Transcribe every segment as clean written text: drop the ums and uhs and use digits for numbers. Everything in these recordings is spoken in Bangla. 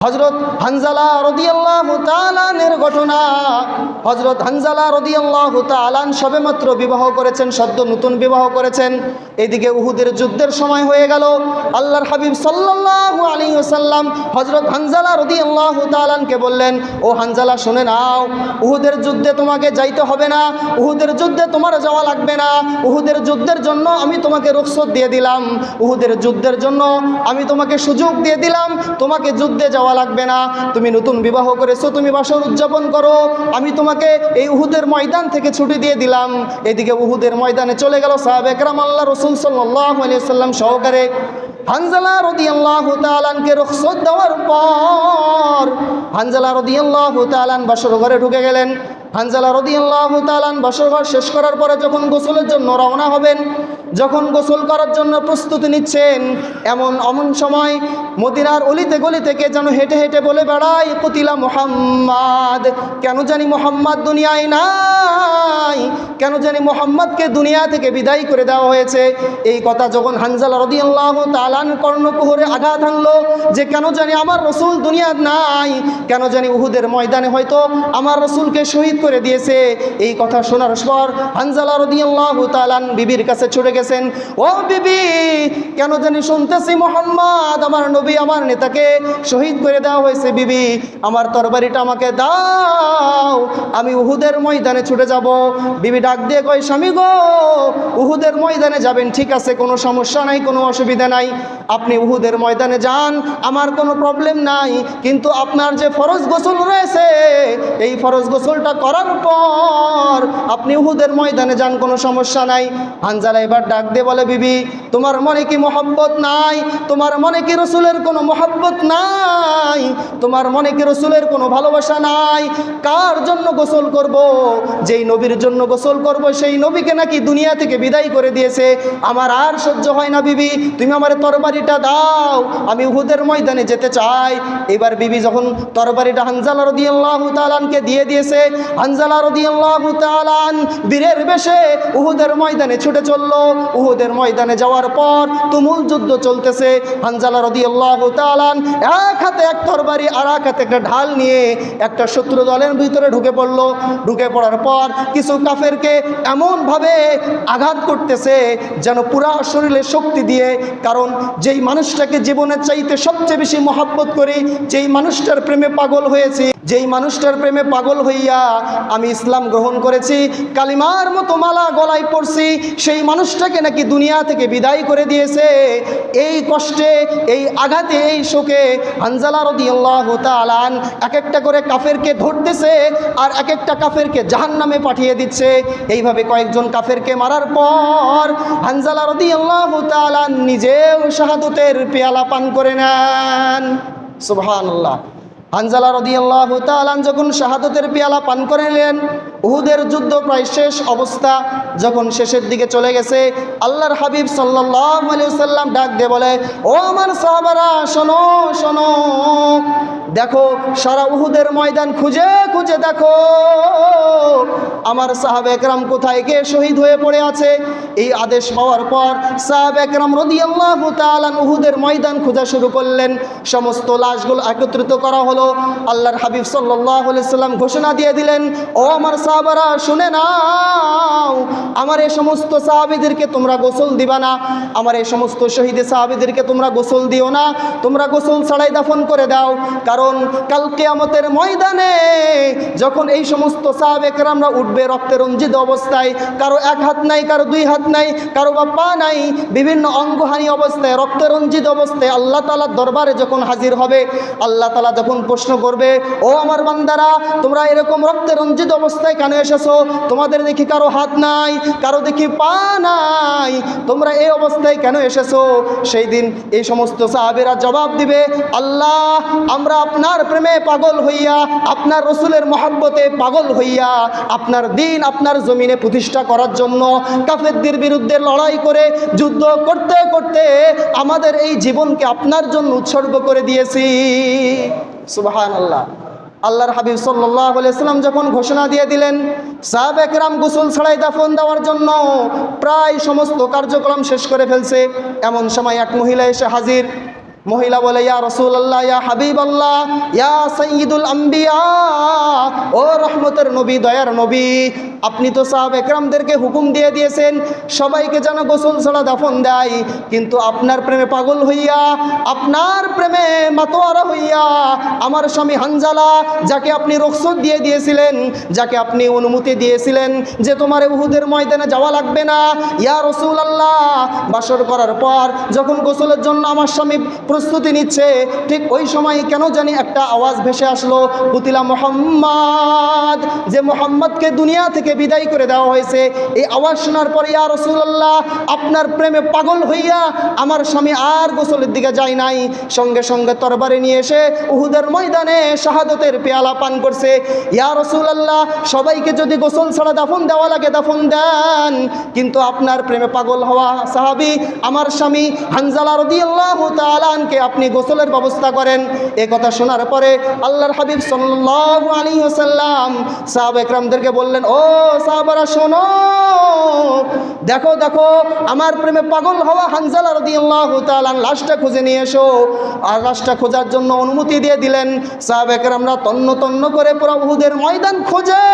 হযরত হানজালা রাদিয়াল্লাহু তাআলা এর ঘটনা। হযরত হানজালা রাদিয়াল্লাহু তাআলা সবেমাত্র বিবাহ করেছেন, সদ্য নতুন বিবাহ করেছেন। এদিকে উহুদের যুদ্ধের সময় হয়ে গেল। আল্লাহর হাবিব সাল্লাল্লাহু আলাইহি ওয়াসাল্লাম হযরত হানজালা রাদিয়াল্লাহু তাআলাকে বললেন, ও হানজালা শুনে নাও, উহুদের যুদ্ধে তোমাকে যাইতে হবে না, উহুদের যুদ্ধে তোমার যাওয়া লাগবে না। উহুদের যুদ্ধের জন্য আমি তোমাকে রুখসত দিয়ে দিলাম, উহুদের যুদ্ধের জন্য আমি তোমাকে সুযোগ দিয়ে দিলাম, তোমাকে যুদ্ধে যাওয়া লাগবে না। তুমি নতুন বিবাহ করেছো, তুমি বাসর উদযাপন করো, আমি তোমাকে এই উহুদের ময়দান থেকে ছুটি দিয়ে দিলাম। এদিকে উহুদের ময়দানে চলে গেল সাহাবে কেরাম আল্লাহ রাসূল সাল্লাল্লাহু আলাইহি ওয়াসাল্লাম সহকারে। হানজালা রাদিয়াল্লাহু তাআলাকে রুখসত দেওয়ার পর হানজালা রাদিয়াল্লাহু তাআলা বাসর ঘরে ঢুকে গেলেন। হানজালা রাদিয়াল্লাহু তাআলা বাসর ঘর শেষ করার পরে যখন গোসলের জন্য রওনা হবেন, যখন গোসল করার জন্য প্রস্তুতি নিচ্ছেন, এমন সময় মদিনার অলিতে গলি থেকে যেন হেঁটে হেঁটে বলে বেড়ায়, কুতিলা মুহাম্মাদ, কেন জানি মুহাম্মদ দুনিয়ায় নাই, কেন জানি মুহাম্মদকে দুনিয়া থেকে বিদায় করে দেওয়া হয়েছে। এই কথা যখন হানজালা রাদিয়াল্লাহু তাআলা কর্ণকুহরে আঘাত হানলো যে কেন জানি আমার রসুল দুনিয়া নাই, কেন জানি উহুদের ময়দানে হয়তো আমার রসুলকে শহীদ করে দিয়েছে, এই কথা শোনার পর হানজালা রাদিয়াল্লাহু তাআলা বিবির কাছে ছুটে গেছেন। ও বিবি, কেন জানি শুনতেছি মুহাম্মদ আমার নবী আমার নেতাকে শহীদ করে দেওয়া হয়েছে, বিবি আমার তরবারিটা আমাকে দাও, আমি উহুদের ময়দানে ছুটে যাব। বিবি ডাক দিয়ে কয়, স্বামী গো, উহুদের ময়দানে যাবেন ঠিক আছে, কোনো সমস্যা নাই, কোনো অসুবিধা নাই, আপনি উহুদের ময়দানে যান, আমার কোনো প্রবলেম নাই, কিন্তু আপনার যে ফরজ গোসল রয়েছে এই ফরজ গোসলটা করার পর আপনি উহুদের ময়দানে যান, কোনো সমস্যা নাই। হানজালা এবার ডাক দিয়ে বলে, বিবি তোমার মনে কি মহব্বত নাই, তোমার মনে কি রসুলের কোনো মহব্বত নাই, তোমার মনে কি রসুলের কোনো ভালোবাসা নাই? কার জন্য গোসল করব? যেই নবীর জন্য গোসল করব সেই নবীকে নাকি দুনিয়া থেকে বিদায় করে দিয়েছে, আমার আর সহ্য হয় না, বিবি তুমি আমার তরবারিটা দাও, আমি উহুদের ময়দানে যেতে চাই। এবার বিবি যখন তরবারিটা হানজালা রাদিয়াল্লাহু তাআলাকে দিয়ে দিয়েছে, হানজালা রাদিয়াল্লাহু তাআলা বীরের বেশে উহুদের ময়দানে ছুটে চলল। উহুদের ময়দানে যাওয়ার পর তুমুল যুদ্ধ চলতেছে। হানজালা রাদিয়াল্লাহু তাআলা এক হাতে এক তরবারি আর এক হাতে একটা ঢাল নিয়ে একটা শত্রু দলের ভিতরে ঢুকে পড়লো। ঢুকে পড়ার পর কিছু কাফেরকে এমনভাবে আঘাত করতেছে যেন পুরা শরীরে শক্তি দিয়ে, কারণ যেই মানুষটাকে জীবনের চাইতে সবচেয়ে বেশি মহব্বত করি, যেই মানুষটার প্রেমে পাগল হয়েছি, যেই মানুষটার প্রেমে পাগল হইয়া আমি ইসলাম গ্রহণ করেছি, কালিমার মতো মালা গলায় পড়ছি, সেই মানুষটাকে নাকি দুনিয়া থেকে বিদায় করে দিয়েছে। এই কষ্টে, এই আঘাতে, এই শোকে হানজালা রাদিয়াল্লাহু তাআলা এক একটা করে কাফেরকে ধরতেছে আর এক একটা কাফেরকে জাহান্নামে পাঠিয়ে দিচ্ছে। এইভাবে কয়েকজন কাফেরকে মারার পর হানজালা রাদিয়াল্লাহু তাআলা নিজেও শাহাদাতের পেয়ালা পান করে নেন। সুবহানাল্লাহ। হানজালা রাদিয়াল্লাহু তাআলা যখন শাহাদাতের পেয়ালা পান করে নিলেন, উহুদের যুদ্ধ প্রায় শেষ অবস্থা, যখন শেষের দিকে চলে গেছে, আল্লাহর হাবিব সাল্লাল্লাহু আলাইহি ওয়াসাল্লাম ডাক দিয়ে বলে, ও আমার সাহাবারা শোনো শোনো, দেখো সারা উহুদের ময়দান খুঁজে খুঁজে দেখো আমার সাহাবে একরাম কোথায় কে শহীদ হয়ে পড়ে আছে। এই আদেশ পাওয়ার পর সাহাবে একরাম রাদিয়াল্লাহু তাআলা উহুদের ময়দান খোঁজা শুরু করলেন। সমস্ত লাশগুলো একত্রিত করা হলো। আল্লাহর হাবিব সাল্লাল্লাহু আলাইহি ওয়াসাল্লাম ঘোষণা দিয়ে দিলেন, ও আমার সাহাবারা শুনে নাও, আমার এই সমস্ত সাহাবীদেরকে তোমরা গোসল দিবা না, আমার এই সমস্ত শহীদ সাহাবীদেরকে তোমরা গোসল দিও না, তোমরা গোসল ছাড়াই দাফন করে দাও। কারণ কাল কিয়ামতের ময়দানে যখন এই সমস্ত সাহাবে কেরামরা উঠবে রক্তে রঞ্জিত অবস্থায়, কারো এক হাত নাই, কারো দুই হাত নাই, কারো বা পা নাই, বিভিন্ন অঙ্গহানি অবস্থায়, রক্তে রঞ্জিত অবস্থায় আল্লাহ তাআলার দরবারে যখন হাজির হবে, আল্লাহ তাআলা যখন প্রশ্ন করবে, ও আমার বান্দারা তোমরা এরকম রক্তে রঞ্জিত অবস্থায় কেন এসেছো? তোমাদের দেখি কারো হাত নাই, কারো দেখি পা নাই, তোমরা এই অবস্থায় কেন এসেছো? সেই দিন এই সমস্ত সাহাবীরা জবাব দিবে, আল্লাহ আমরা আপনার প্রেমে পাগল হইয়া, আপনার রসুলের মহব্বতে পাগল হইয়া আপনার দিন আপনার জমিনে প্রতিষ্ঠা করার জন্য কাফেরদের বিরুদ্ধে লড়াই করে যুদ্ধ করতে করতে আমাদের এই জীবনকে আপনার জন্য উৎসর্গ করে দিয়েছি। সুবহানাল্লাহ। আল্লাহর হাবিব সাল্লাল্লাহু আলাইহি ওয়াসাল্লাম যখন ঘোষণা দিয়ে দিলেন, সাহাবা একরাম গোসল ছাড়াই দাফন দেওয়ার জন্য প্রায় সমস্ত কার্যক্রম শেষ করে ফেলছে। এমন সময় এক মহিলা এসে হাজির। মহিলা বলে, ইয়া রাসূলুল্লাহ, ইয়া হাবিবাল্লাহ, ইয়া সাইয়্যিদুল আম্বিয়া, ও রহমতের নবী, দয়ার নবী, আপনি তো সাহাবা একরামদেরকে হুকুম দিয়ে দিয়েছেন সবাইকে যেন গোসল ছাড়া দাফন দেয়, কিন্তু আপনার প্রেমে পাগল হইয়া, আপনার প্রেমে মাতোয়ারা হইয়া আমার স্বামী হানজালা, যাকে আপনি রুখসত দিয়ে দিয়েছিলেন, যাকে আপনি অনুমতি দিয়েছিলেন যে তোমার উহুদের ময়দানে যাওয়া লাগবে না, ইয়া রাসূলুল্লাহ, বাসর করার পর যখন গোসলের জন্য আমার স্বামী প্রস্তুতি নিচ্ছে, ঠিক ওই সময় কেন জানি একটা আওয়াজ ভেসে আসলো, কুতিলা মুহাম্মদ, যে মুহাম্মদকে দুনিয়া থেকে বিদায় করে দেওয়া হয়েছে। এই আওয়াজ শোনার পরে ইয়া রাসূলুল্লাহ, আপনার প্রেমে পাগল হইয়া আমার স্বামী আর গোসলের দিকে যায় নাই, সঙ্গে সঙ্গে তরবারি নিয়ে এসে উহুদের ময়দানে শাহাদতের পেয়ালা পান করছে। ইয়া রাসূলুল্লাহ, সবাইকে যদি গোসল ছাড়া দাফন দেওয়া লাগে দাফন দেন, কিন্তু আপনার প্রেমে পাগল হওয়া সাহাবী আমার স্বামী হানজালা রাদিয়াল্লাহু তাআলা আনকে আপনি গোসলের ব্যবস্থা করেন। এ কথা শোনার পরে আল্লাহর হাবিব সাল্লাল্লাহু আলাইহি ওয়াসাল্লাম সাহাবা একরামদেরকে বললেন, ও সাহাবারা শোনো, দেখো দেখো আমার প্রেমে পাগল হওয়া হানজালা রাদিয়াল্লাহু তাআলা লাশটা খুঁজে নিয়ে এসো। আর লাশটা খোঁজার জন্য অনুমতি দিয়ে দিলেন। সাহাবা একরামরা তন্ন তন্ন করে পুরো উহুদের ময়দান খোঁজে,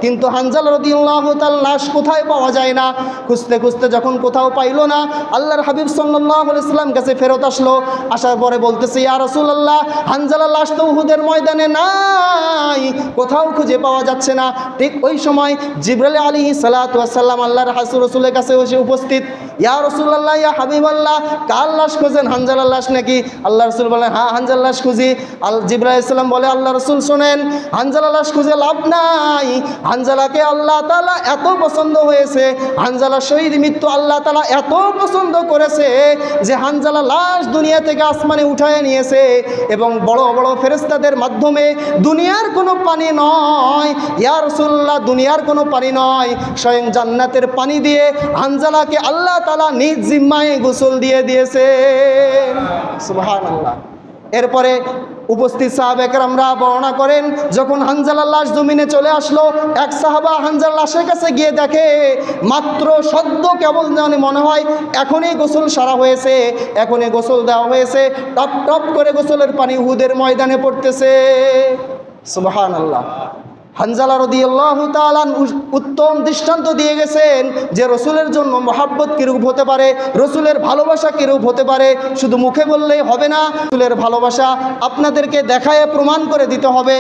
কিন্তু হানজালা রাদিয়াল্লাহু তাআলা লাশ কোথায় পাওয়া যায় না। খুঁজতে খুঁজতে যখন কোথাও পাইল না, আল্লাহর হাবিব সাল্লাল্লাহু আলাইহি ওয়াসাল্লাম কাছে ফেরত আসলো। আসার পরে বলতেছে, ইয়া রাসূলুল্লাহ, হানজালার লাশ তো উহুদের ময়দানে নাই, কোথাও খুঁজে পাওয়া যাচ্ছে না। ঠিক ওই সময় জিবরাইল আলাইহিস সালাতু ওয়াস সালাম আল্লাহর রাসূলের কাছে এসে উপস্থিত। ইয়া রাসূলুল্লাহ, ইয়া হাবিবাল্লাহ, কার লাশ খুঁজেন? হানজালার লাশ নাকি? আল্লাহ রাসূল বলেন, হ্যাঁ হানজালার লাশ খুঁজি। জিবরাইল আলাইহিস সালাম বলে, আল্লাহ রাসূল শোনেন, হানজালার লাশ খুঁজে লাভ নাই। হানজালাকে আল্লাহ তাআলা এত পছন্দ হয়েছে, হানজালার শহীদ মৃত্যু আল্লাহ তাআলা এত পছন্দ করেছে যে হানজালা লাশ দুনিয়া থেকে আসমানে উঠায় নিয়েছে, এবং বড় বড় ফেরেশতাদের মাধ্যমে, দুনিয়ার কোনো পানি নয় ইয়া রাসূলুল্লাহ, দুনিয়ার কোনো পানি নয়, স্বয়ং জান্নাতের পানি দিয়ে হানজালাকে আল্লাহ তাআলা নিজ জিম্মায় গোসল দিয়ে দিয়েছে। সুবহানাল্লাহ। এরপরে উপস্থিত সাহাবা একরামরা বর্ণনা করেন, যখন হানজালার লাশ জমিনে চলে আসলো, এক সাহাবা হানজালার লাশের কাছে গিয়ে দেখে মাত্র সদ্য কেবল জানে মনে হয় এখনই গোসল সারা হয়েছে, এখনই গোসল দেওয়া হয়েছে, টপ টপ করে গোসলের পানি উহুদের ময়দানে পড়তেছে। সুবহানাল্লাহ। হানজালা রাদিয়াল্লাহু তাআলা উত্তম দৃষ্টান্ত দিয়ে গেছেন যে রসুলের জন্য মহাব্বত কিরূপ হতে পারে, রসুলের ভালোবাসা কিরূপ হতে পারে। শুধু মুখে বললেই হবে না, রসুলের ভালোবাসা আপনাদেরকে দেখায় প্রমাণ করে দিতে হবে।